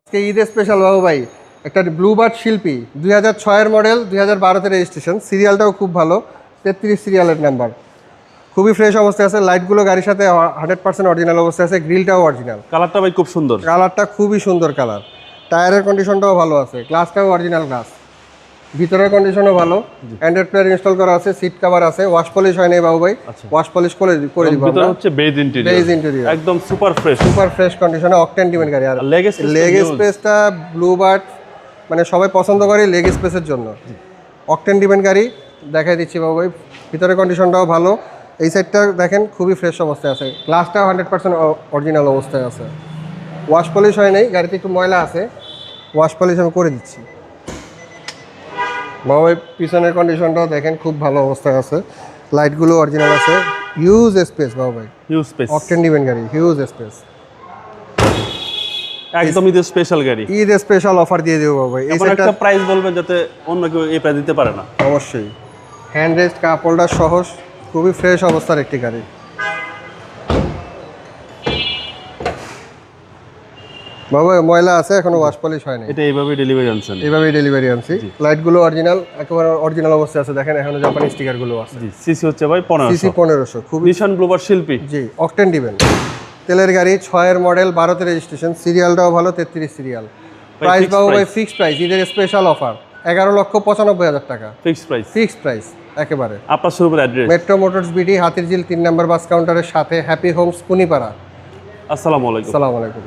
আজকে ঈদ স্পেশাল বাবু ভাই একটা ব্লুবার্ড শিল্পী 2006 মডেল 2012 রেজিস্ট্রেশন, সিরিয়ালটাও খুব ভালো, 33 সিরিয়ালের নাম্বার, খুবই ফ্রেশ অবস্থায় আছে। লাইটগুলো গাড়ির সাথে 100% অরিজিনাল অবস্থায় আছে, গ্রিলটাও অরিজিনাল, কালারটা ভাই খুব সুন্দর, কালারটা খুবই সুন্দর কালার, টায়ারের কন্ডিশনটাও ভালো আছে, গ্লাসটাও অরিজিনাল গ্লাস, ভিতরের কন্ডিশনও ভালো, অ্যান্ড্রয়েড প্লেয়ার ইনস্টল করা আছে, সিট কভার আছে, ওয়াশ পলিশ হয় নাই বাবু ভাই, ওয়াশ পলিশ করে দিব ভিতরে আমরা। হচ্ছে বেজ ইন্টেরিয়র, বেজ ইন্টেরিয়র একদম সুপার ফ্রেশ, সুপার ফ্রেশ কন্ডিশনে, অকটেন ডিমেন্ট গাড়ি। আর লেগ স্পেসটা ব্লুবার্ড মানে সবাই পছন্দ করে লেগ স্পেসের জন্য, অকটেন ডিমেন্ট গাড়ি দেখাই দিচ্ছি বাবু ভাই। ভিতরের কন্ডিশনটাও ভালো, এই সাইডটা দেখেন খুবই ফ্রেশ অবস্থায় আছে, গ্লাসটাও 100% অরিজিনাল অবস্থায় আছে, ওয়াশ পলিশ হয় নাই, গাড়িতে একটু ময়লা আছে, ওয়াশ পলিশ আমি করে দিচ্ছি বাবু ভাই। পিছনের কন্ডিশনটাও দেখেন খুব ভালো অবস্থায় আছে, লাইটগুলো অরিজিনাল আছে, হিউজ স্পেস বাবু ভাই, হিউজ স্পেস, অকটেন ডিমেন্ট গাড়ি, হিউজ স্পেস, একদম ঈদের স্পেশাল গাড়ি। ঈদ স্পেশাল অফার দিয়ে দেবো বাবু ভাই। এই এমন একটা প্রাইস বলবেন যাতে অন্য কেউ এই প্রাইস দিতে পারে না। অবশ্যই হ্যান্ড রেস্ট কাপ হোল্ডার সহ খুবই ফ্রেশ অবস্থার একটি গাড়ি। বাবু ময়লা আছে, এখনো ওয়াশ পলিশ হয় না, এটা এইভাবে ডেলিভারি আনছেন? এইভাবেই ডেলিভারি আনছি। লাইটগুলো অরিজিনাল, একেবারে অরিজিনাল অবস্থায় আছে, দেখেন এখনো জাপানি স্টিকারগুলো আছে। জি, সিসি হচ্ছে ভাই 1500, সিসি 1500, খুবই নিশান ব্লুবার্ড শিল্পী। জি অকটেন ডিভেন তেলের গাড়ি, 6 মডেল, 12 রেজিস্ট্রেশন, সিরিয়ালটাও ভালো, 33 সিরিয়াল। প্রাইস বাবু ভাই ফিক্সড প্রাইস, ঈদের স্পেশাল অফার 11,95,000 টাকা, ফিক্সড প্রাইস, ফিক্সড প্রাইস একেবারে। আপনার শোরুমের address? Metro motors BD, Hatirjheel 3 নম্বর বাস কাউন্টারের সাথে, হ্যাপি হোমস কুনিপাড়া। আসসালামু আলাইকুম। আসসালামু আলাইকুম।